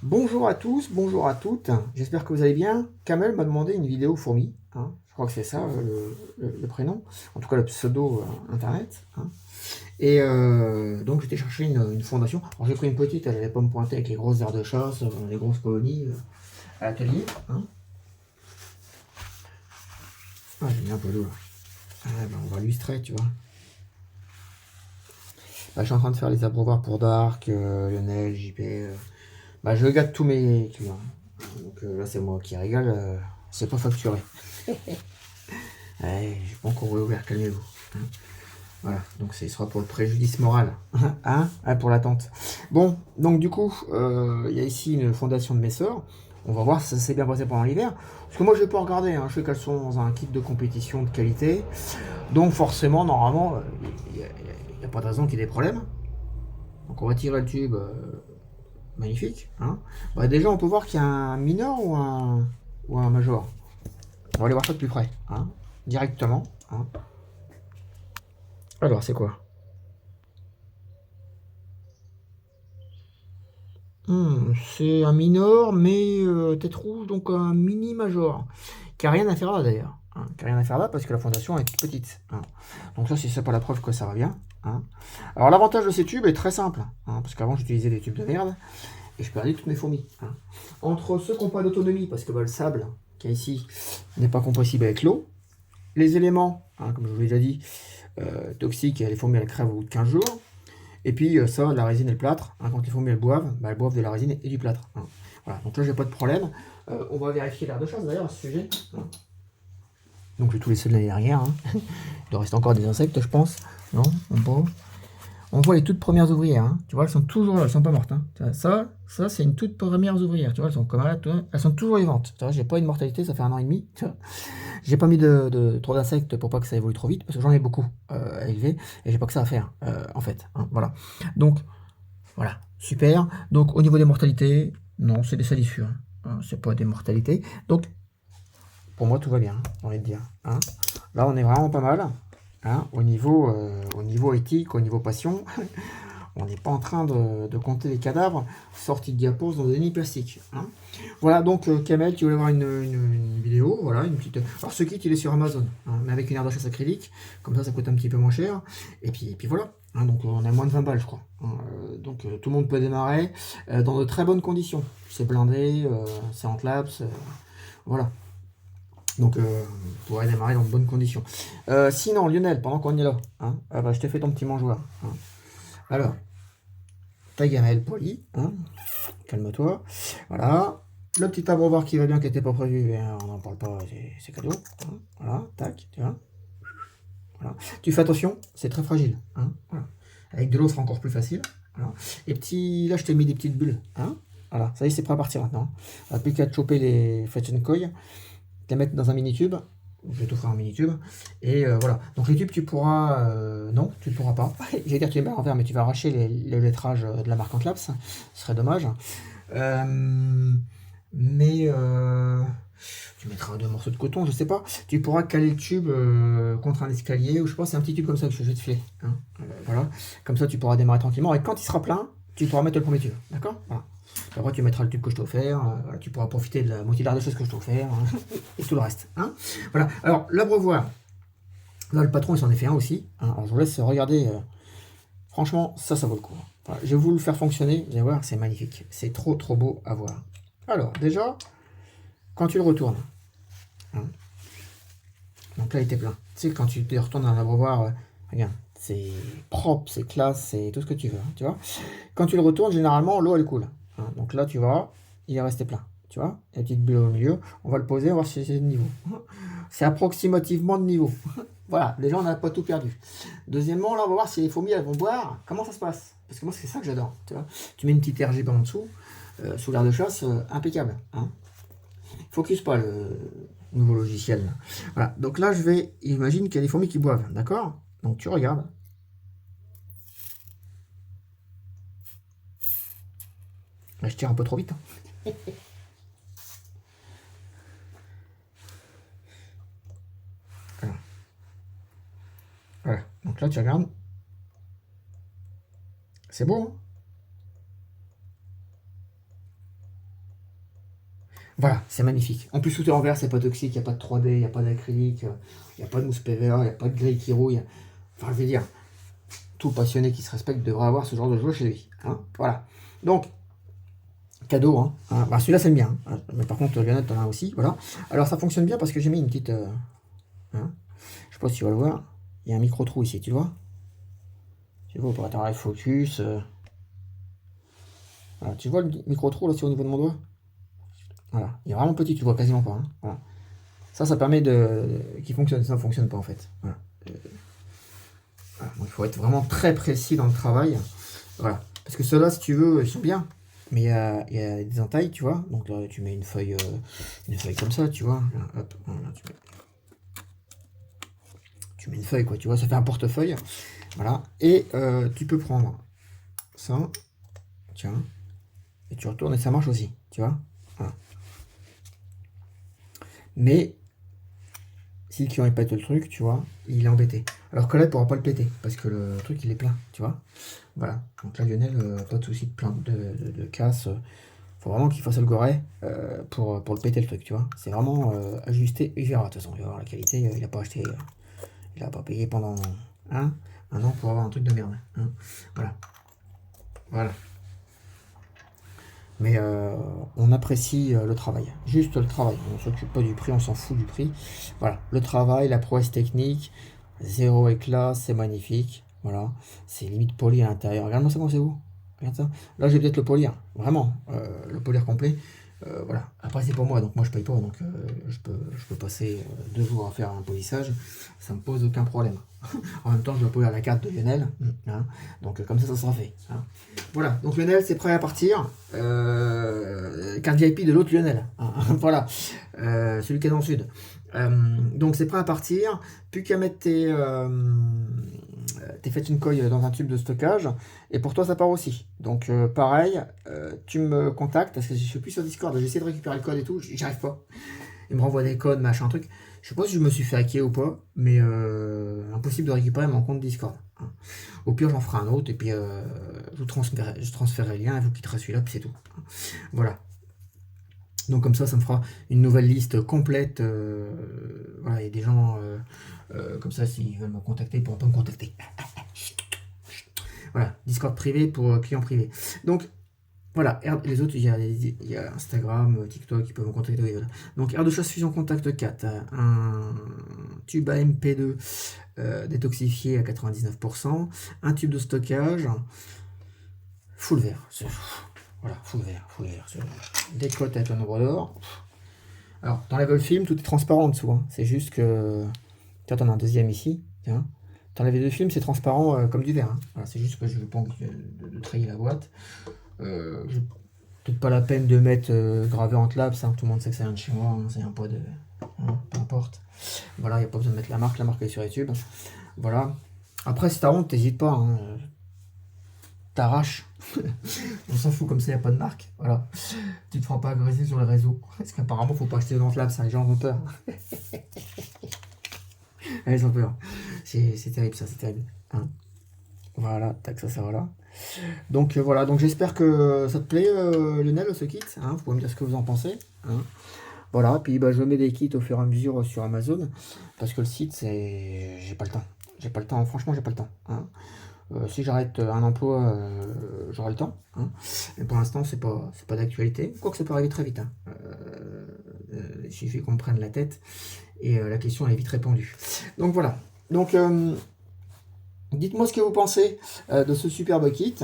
Bonjour à tous, bonjour à toutes, j'espère que vous allez bien. Kamel m'a demandé une vidéo fourmi, hein. Je crois que c'est ça le prénom, en tout cas le pseudo internet, hein. Et donc j'étais chercher une fondation. Alors j'ai pris une petite, elle n'allait pas me pointer avec les grosses aires de chasse, les grosses colonies à l'atelier, hein. Ah, j'ai mis un peu d'eau là. Ah, ben, on va illustrer, tu vois. Bah, je suis en train de faire les abreuvoirs pour Dark, Lionel, JP. Bah, je gâte tous mes clients. Donc là c'est moi qui rigole, c'est pas facturé. Ouais, j'ai pas encore réouvert, calmez-vous, hein. Voilà, donc ce sera pour le préjudice moral, hein, hein, pour l'attente. Bon, donc du coup, il y a ici une fondation de mes sœurs. On va voir si ça s'est bien passé pendant l'hiver. Parce que moi, je vais pas regarder, hein. Je sais qu'elles sont dans un kit de compétition de qualité. Donc forcément, normalement, il n'y a pas de raison qu'il y ait des problèmes. Donc on va tirer le tube, magnifique, hein. Bah, déjà, on peut voir qu'il y a un mineur ou un major. On va aller voir ça de plus près, hein, directement, hein. Alors, c'est quoi? C'est un minor, mais tête rouge, donc un mini major. Qui a rien à faire là d'ailleurs, hein. Qui a rien à faire là parce que la fondation est toute petite, hein. Donc ça, c'est pas la preuve que ça va bien, hein. Alors l'avantage de ces tubes est très simple, hein, parce qu'avant j'utilisais des tubes de merde et je perdais toutes mes fourmis, hein. Entre ceux qui n'ont pas d'autonomie, parce que bah, le sable qui est ici n'est pas compressible avec l'eau, les éléments, hein, comme je vous l'ai déjà dit, toxiques, les fourmis elles crèvent au bout de 15 jours. Et puis ça, la résine et le plâtre, hein, quand les fourmis elles boivent, bah, elles boivent de la résine et du plâtre, hein. Voilà, donc là j'ai pas de problème. On va vérifier l'air de chasse d'ailleurs à ce sujet, hein. Donc j'ai tous les ceux de l'année dernière, hein. Il doit rester encore des insectes, je pense. Non, on voit les toutes premières ouvrières, hein. Tu vois, elles sont toujours là, elles sont pas mortes, hein. Ça c'est une toute première ouvrière. Tu vois, elles sont comme là, elles sont toujours vivantes. Tu vois, j'ai pas une mortalité, ça fait un an et demi. J'ai pas mis trop d'insectes pour pas que ça évolue trop vite, parce que j'en ai beaucoup à élever et j'ai pas que ça à faire, en fait, hein, voilà. Donc voilà, super. Donc au niveau des mortalités, non, c'est des salissures, hein, c'est pas des mortalités. Donc pour moi tout va bien, j'ai envie de dire, hein. Là on est vraiment pas mal, hein, au niveau éthique, au niveau passion. On n'est pas en train de compter les cadavres sortis de diapos dans des nids plastiques, hein. Voilà, donc Kamel, tu voulais voir une vidéo, voilà, une petite. Alors ce kit il est sur Amazon, hein, mais avec une aire de chasse acrylique, comme ça coûte un petit peu moins cher. Et puis voilà, hein, donc on a moins de 20 balles je crois, hein. Donc tout le monde peut démarrer dans de très bonnes conditions. C'est blindé, c'est en claps, voilà. Donc vous pourrez démarrer dans de bonnes conditions. Sinon Lionel, pendant qu'on est là, hein, ah bah, je t'ai fait ton petit mangeoire, hein. Alors, ta gamelle polie, hein, calme-toi. Voilà. Le petit abreuvoir qui va bien, qui n'était pas prévu, on n'en parle pas, c'est cadeau, hein. Voilà, tac, tu vois. Voilà. Tu fais attention, c'est très fragile, hein. Voilà. Avec de l'eau, ce sera encore plus facile. Voilà. Et petit, là, je t'ai mis des petites bulles, hein. Voilà, ça y est, c'est prêt à partir maintenant. On va plus qu'à te choper les Koi, les mettre dans un mini tube. Je vais t'offrir un mini tube. Et voilà. Donc les tubes, tu pourras. Non, tu ne pourras pas. J'allais dire tu les mets à l'envers, mais tu vas arracher le lettrage de la marque en claps. Ce serait dommage. Euh, mais tu mettras deux morceaux de coton, je sais pas. Tu pourras caler le tube contre un escalier, ou je pense que c'est un petit tube comme ça que je vais te filer, hein. Voilà. Comme ça, tu pourras démarrer tranquillement. Et quand il sera plein, tu pourras mettre le premier tube. D'accord? Voilà. Après, tu mettras le tube que je t'ai offert. Voilà, tu pourras profiter de la moitié de choses que je t'ai offert, hein, et tout le reste, hein. Voilà. Alors, l'abreuvoir. Là, le patron, il s'en est fait un aussi, hein. Alors, je vous laisse regarder. Franchement, ça vaut le coup. Voilà, je vais vous le faire fonctionner. Vous allez voir, c'est magnifique. C'est trop, trop beau à voir. Alors, déjà, quand tu le retournes, hein, donc là, il était plein. Tu sais, quand tu te retournes dans un abreuvoir, regarde, c'est propre, c'est classe, c'est tout ce que tu veux, hein, tu vois. Quand tu le retournes, généralement, l'eau, elle coule, hein. Donc là, tu vois, il est resté plein. Tu vois, la petite bulle au milieu. On va le poser, on va voir si c'est de niveau. C'est approximativement de niveau. Voilà, déjà, on n'a pas tout perdu. Deuxièmement, là, on va voir si les fourmis, elles vont boire. Comment ça se passe? Parce que moi, c'est ça que j'adore. Tu vois, tu mets une petite RGB en dessous, sous l'air de chasse, impeccable, hein. Focus pas le nouveau logiciel, là. Voilà, donc là, je vais. Imagine qu'il y a des fourmis qui boivent, d'accord? Donc tu regardes. Là, je tire un peu trop vite, hein. Voilà. Voilà. Donc là, tu regardes. C'est beau, hein. Voilà, c'est magnifique. En plus, tout est en verre, c'est pas toxique, il n'y a pas de 3D, il n'y a pas d'acrylique, il n'y a pas de mousse PVA, il n'y a pas de grille qui rouille. Enfin, je veux dire, tout passionné qui se respecte devrait avoir ce genre de jouet chez lui. Hein, voilà. Donc, cadeau. Hein. Bah, celui-là, c'est le mien. Hein. Mais par contre, Lionel, t'en as aussi. Voilà. Alors, ça fonctionne bien parce que j'ai mis une petite... hein. Je sais pas si tu vas le voir. Il y a un micro-trou ici, tu vois. Tu vois, pour atteindre le focus. Voilà. Tu vois le micro-trou, là, c'est au niveau de mon doigt. Voilà. Il est vraiment petit, tu vois quasiment pas. Hein. Voilà. Ça permet qu'il fonctionne. Ça ne fonctionne pas, en fait. Voilà. Voilà. Donc, il faut être vraiment très précis dans le travail. Voilà. Parce que ceux-là, si tu veux, ils sont bien. Mais il y a des entailles, tu vois. Donc là, tu mets une feuille comme ça, tu vois. Là, hop, voilà, tu mets une feuille, quoi, tu vois. Ça fait un portefeuille. Voilà. Et tu peux prendre ça. Tiens. Et tu retournes et ça marche aussi, tu vois. Voilà. Mais si le client il pète le truc, tu vois, il est embêté. Alors que là, il ne pourra pas le péter parce que le truc il est plein, tu vois. Voilà. Donc là, Lionel, pas de souci de casse. Faut vraiment qu'il fasse le goret pour le péter le truc, tu vois. C'est vraiment ajusté, il verra de toute façon. Il va voir la qualité, il a pas acheté, il a pas payé pendant un an pour avoir un truc de merde. Hein. Voilà. Voilà. Mais on apprécie le travail. Juste le travail. On ne s'occupe pas du prix, on s'en fout du prix. Voilà. Le travail, la prouesse technique, zéro éclat, c'est magnifique. Voilà. C'est limite poli à l'intérieur. Regarde-moi ça comment c'est beau. Regarde ça. Là, je vais peut-être le polir. Vraiment. Le polir complet. Voilà. Après, c'est pour moi. Donc, moi, je paye pas. Donc, je peux passer 2 jours à faire un polissage. Ça me pose aucun problème. En même temps, je dois polir la carte de Lionel. Hein. Donc, comme ça sera fait. Hein. Voilà. Donc, Lionel, c'est prêt à partir. Carte VIP de l'autre Lionel. Hein. Voilà. Celui qui est dans le sud. Donc, c'est prêt à partir. Plus qu'à mettre t'es fait une coille dans un tube de stockage et pour toi ça part aussi. Donc pareil, tu me contactes parce que je suis plus sur Discord, j'ai essayé de récupérer le code et tout, j'y arrive pas. Il me renvoie des codes, machin truc. Je sais pas si je me suis fait hacker ou pas, mais impossible de récupérer mon compte Discord. Hein. Au pire j'en ferai un autre et puis je transférerai le lien et vous quitterez celui-là puis c'est tout. Hein. Voilà. Donc comme ça me fera une nouvelle liste complète. Voilà, il y a des gens comme ça, s'ils veulent me contacter, ils pourront pas me contacter. Voilà, Discord privé pour clients privés. Donc voilà, les autres, il y a Instagram, TikTok, ils peuvent me contacter. Voilà. Donc Air de chasse Fusion Contact 4, un tube AMP2 détoxifié à 99%, un tube de stockage, full vert. Voilà, full vert. Des cotes avec le nombre d'or. Alors, dans le film, tout est transparent en dessous. Hein. C'est juste que... Tiens, t'en as un deuxième ici. Tiens. T'enlèves les 2 films, c'est transparent comme du verre. Hein. Voilà, c'est juste que je veux pas de trayer la boîte. Peut-être pas la peine de mettre gravé en clap, ça. Tout le monde sait que ça vient de chez moi. Hein. C'est un pas de... Hein, peu importe. Voilà, il n'y a pas besoin de mettre la marque. La marque est sur YouTube. Voilà. Après, si t'as honte, t'hésites pas. Hein. T'arraches. On s'en fout, comme ça, il n'y a pas de marque. Voilà. Tu te feras pas agresser sur les réseaux. Parce qu'apparemment, faut pas acheter dans Flaps, hein. Les gens ont peur. Ils ont peur. C'est terrible, ça, c'est terrible. Hein. Voilà, tac, ça voilà. Donc voilà, donc j'espère que ça te plaît, Lionel, ce kit. Hein. Vous pouvez me dire ce que vous en pensez. Hein. Voilà, puis bah, je mets des kits au fur et à mesure sur Amazon. Parce que le site, c'est... J'ai pas le temps. J'ai pas le temps, franchement, j'ai pas le temps. Hein. Si j'arrête un emploi, j'aurai le temps. Hein. Mais pour l'instant, c'est pas d'actualité. Quoique ça peut arriver très vite. Hein. Il suffit qu'on me prenne la tête. Et la question elle est vite répondue. Donc voilà. Donc dites-moi ce que vous pensez de ce superbe kit.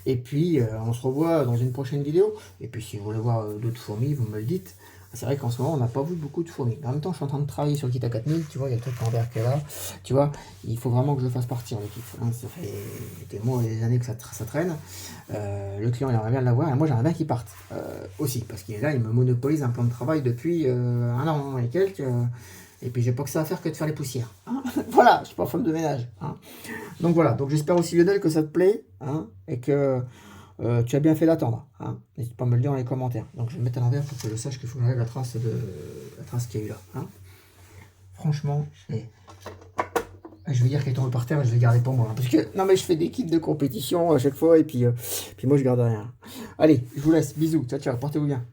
Et puis on se revoit dans une prochaine vidéo. Et puis si vous voulez voir d'autres fourmis, vous me le dites. C'est vrai qu'en ce moment, on n'a pas vu beaucoup de fourmis. Mais en même temps, je suis en train de travailler sur le kit à 4000. Tu vois, il y a le truc en verre qui est là. Tu vois, il faut vraiment que je le fasse partir, le kit. Hein, ça fait des mois et des années que ça traîne. Le client, il aimerait bien l'avoir. Et moi, j'aimerais bien qu'il parte aussi. Parce qu'il est là, il me monopolise un plan de travail depuis 1 an et quelques. Et puis, j'ai pas que ça à faire que de faire les poussières. Hein. Voilà, je suis pas femme de ménage. Hein. Donc voilà, donc j'espère aussi, Lionel, que ça te plaît. Hein, et que... tu as bien fait d'attendre, hein. N'hésite pas à me le dire dans les commentaires. Donc je vais me mettre à l'envers pour que je sache qu'il faut que j'enlève la trace qu'il y a eu là. Hein. Franchement, je vais dire qu'elle tombe par terre et je vais garder pour moi. Hein, parce que non mais je fais des kits de compétition à chaque fois et puis moi je garde rien. Allez, je vous laisse. Bisous. Ciao, ciao. Portez-vous bien.